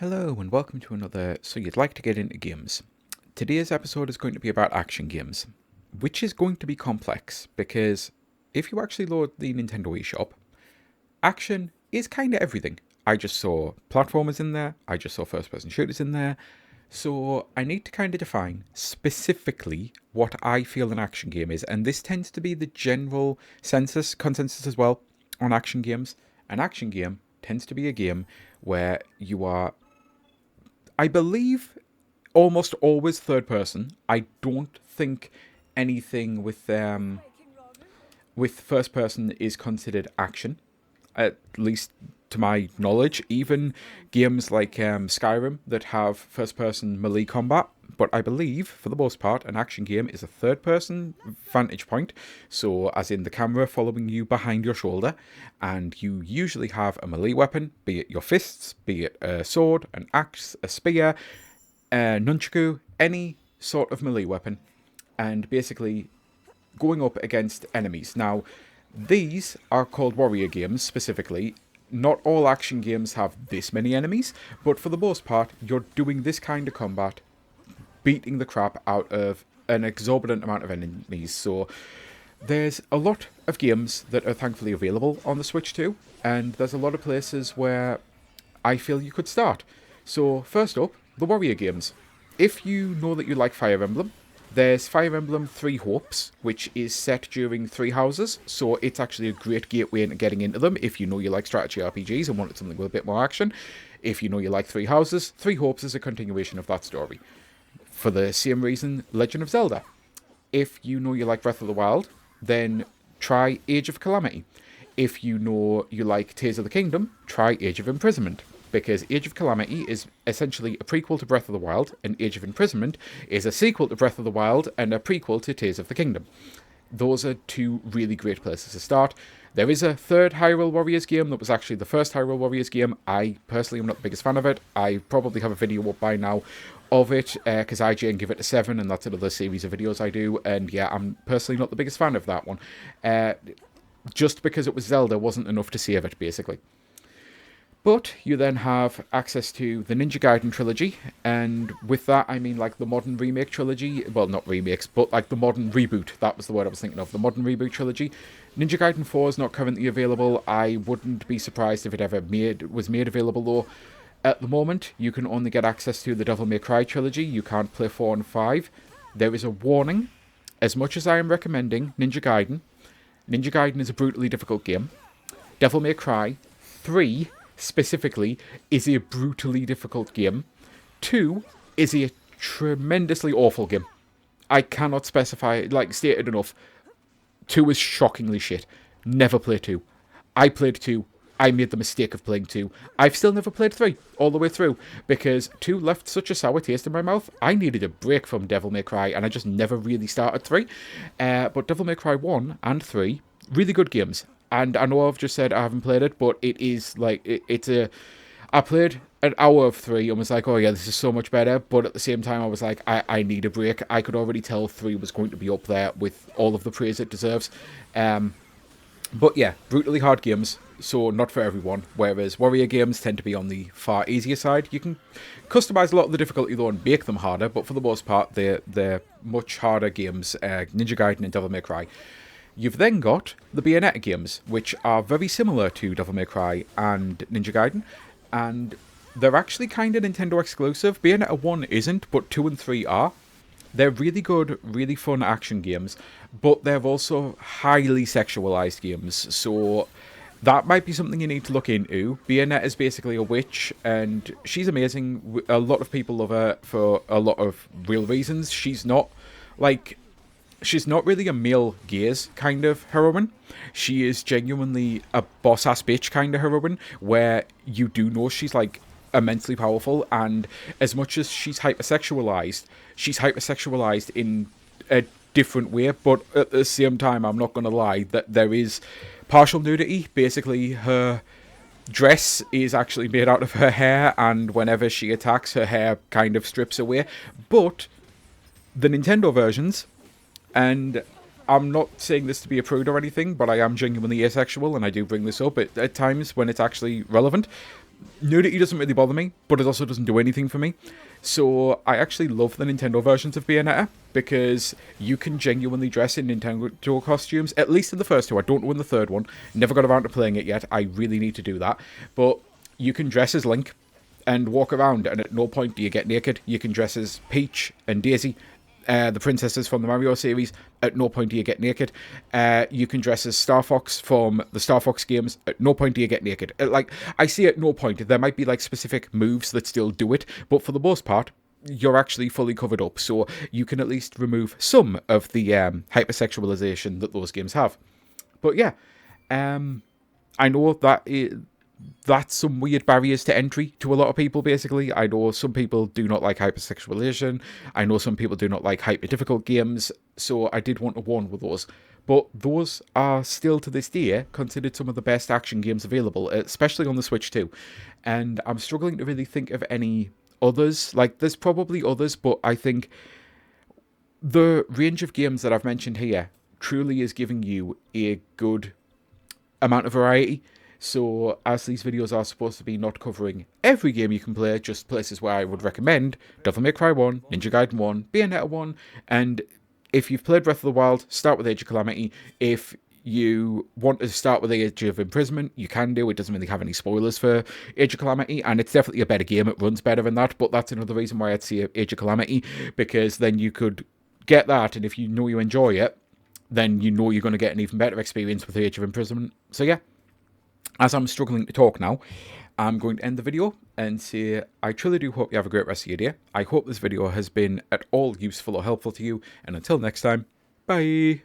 Hello and welcome to another So You'd Like to Get Into Games. Today's episode is going to be about action games, which is going to be complex because if you actually load the Nintendo eShop, action is kind of everything. I just saw platformers in there, I just saw first person shooters in there, so I need to kind of define specifically what I feel an action game is, and this tends to be the general consensus as well on action games. An action game tends to be a game where you are, I believe, almost always third person. I don't think anything with first person is considered action, at least to my knowledge. Even games like Skyrim that have first person melee combat. But I believe, for the most part, an action game is a third person vantage point. So, as in the camera following you behind your shoulder, and you usually have a melee weapon, be it your fists, be it a sword, an axe, a spear, a nunchaku, any sort of melee weapon, and basically going up against enemies. Now, these are called warrior games specifically. Not all action games have this many enemies, but for the most part, you're doing this kind of combat, beating the crap out of an exorbitant amount of enemies. So there's a lot of games that are thankfully available on the Switch too, and there's a lot of places where I feel you could start. So first up, the warrior games. If you know that you like Fire Emblem, there's Fire Emblem Three Hopes, which is set during Three Houses, so it's actually a great gateway into getting into them if you know you like strategy RPGs and wanted something with a bit more action. If you know you like Three Houses, Three Hopes is a continuation of that story. For the same reason, Legend of Zelda. If you know you like Breath of the Wild, then try Age of Calamity. If you know you like Tears of the Kingdom, try Age of Imprisonment. Because Age of Calamity is essentially a prequel to Breath of the Wild, and Age of Imprisonment is a sequel to Breath of the Wild and a prequel to Tears of the Kingdom. Those are two really great places to start. There is a third Hyrule Warriors game that was actually the first Hyrule Warriors game. I personally am not the biggest fan of it. I probably have a video up by now of it, because IGN give it a 7, and that's another series of videos I do, and yeah, I'm personally not the biggest fan of that one. Just because it was Zelda wasn't enough to save it, basically. But you then have access to the Ninja Gaiden trilogy, and with that I mean like the modern remake trilogy. Well, not remakes, but like the modern reboot. That was the word I was thinking of, the modern reboot trilogy. Ninja Gaiden 4 is not currently available. I wouldn't be surprised if it ever was made available though. At the moment, you can only get access to the Devil May Cry trilogy. You can't play 4 and 5. There is a warning. As much as I am recommending Ninja Gaiden is a brutally difficult game. Devil May Cry 3 specifically is a brutally difficult game. 2 is a tremendously awful game. I cannot state it enough. 2 is shockingly shit. Never play 2. I played 2. I made the mistake of playing 2. I've still never played 3 all the way through because 2 left such a sour taste in my mouth. I needed a break from Devil May Cry and I just never really started 3. But Devil May Cry 1 and 3, really good games. And I know I've just said I haven't played it, but it is like, I played an hour of 3 and was like, oh yeah, this is so much better. But at the same time, I was like, I need a break. I could already tell 3 was going to be up there with all of the praise it deserves. But yeah, brutally hard games, so not for everyone. Whereas warrior games tend to be on the far easier side. You can customize a lot of the difficulty though and make them harder, but for the most part, they're much harder games. Ninja Gaiden and Devil May Cry. You've then got the Bayonetta games, which are very similar to Devil May Cry and Ninja Gaiden, and they're actually kind of Nintendo exclusive. Bayonetta 1 isn't, but 2 and 3 are. They're really good, really fun action games, but they're also highly sexualized games, so that might be something you need to look into. Bayonetta is basically a witch, and she's amazing. A lot of people love her for a lot of real reasons. She's not really a male gaze kind of heroine. She is genuinely a boss-ass bitch kind of heroine, where you do know she's like immensely powerful, and as much as she's hypersexualized in a different way, but at the same time, I'm not going to lie, that there is partial nudity. Basically, her dress is actually made out of her hair, and whenever she attacks, her hair kind of strips away. But the Nintendo versions, and I'm not saying this to be a prude or anything, but I am genuinely asexual, and I do bring this up at times when it's actually relevant. nudity doesn't really bother me, but it also doesn't do anything for me. So I actually love the Nintendo versions of Bayonetta because you can genuinely dress in Nintendo costumes, at least in the first two. I don't know in the third one. Never got around to playing it yet. I really need to do that. But you can dress as Link and walk around, and at no point do you get naked. You can dress as Peach and Daisy, the princesses from the Mario series. At no point do you get naked. You can dress as Star Fox from the Star Fox games. At no point do you get naked. Like, I see at no point. There might be like specific moves that still do it, but for the most part, you're actually fully covered up. So you can at least remove some of the hypersexualization that those games have. But yeah, I know that that's some weird barriers to entry to a lot of people, basically. I know some people do not like hypersexualization. I know some people do not like hyper-difficult games, so I did want to warn with those. But those are still, to this day, considered some of the best action games available, especially on the Switch too. And I'm struggling to really think of any others. Like, there's probably others, but I think the range of games that I've mentioned here truly is giving you a good amount of variety. So, as these videos are supposed to be not covering every game you can play, just places where I would recommend Devil May Cry 1, Ninja Gaiden 1, Bayonetta 1, and if you've played Breath of the Wild, start with Age of Calamity. If you want to start with Age of Imprisonment, you can do. It doesn't really have any spoilers for Age of Calamity, and it's definitely a better game. It runs better than that, but that's another reason why I'd say Age of Calamity, because then you could get that, and if you know you enjoy it, then you know you're going to get an even better experience with Age of Imprisonment. So yeah. As I'm struggling to talk now, I'm going to end the video and say I truly do hope you have a great rest of your day. I hope this video has been at all useful or helpful to you, and until next time, bye!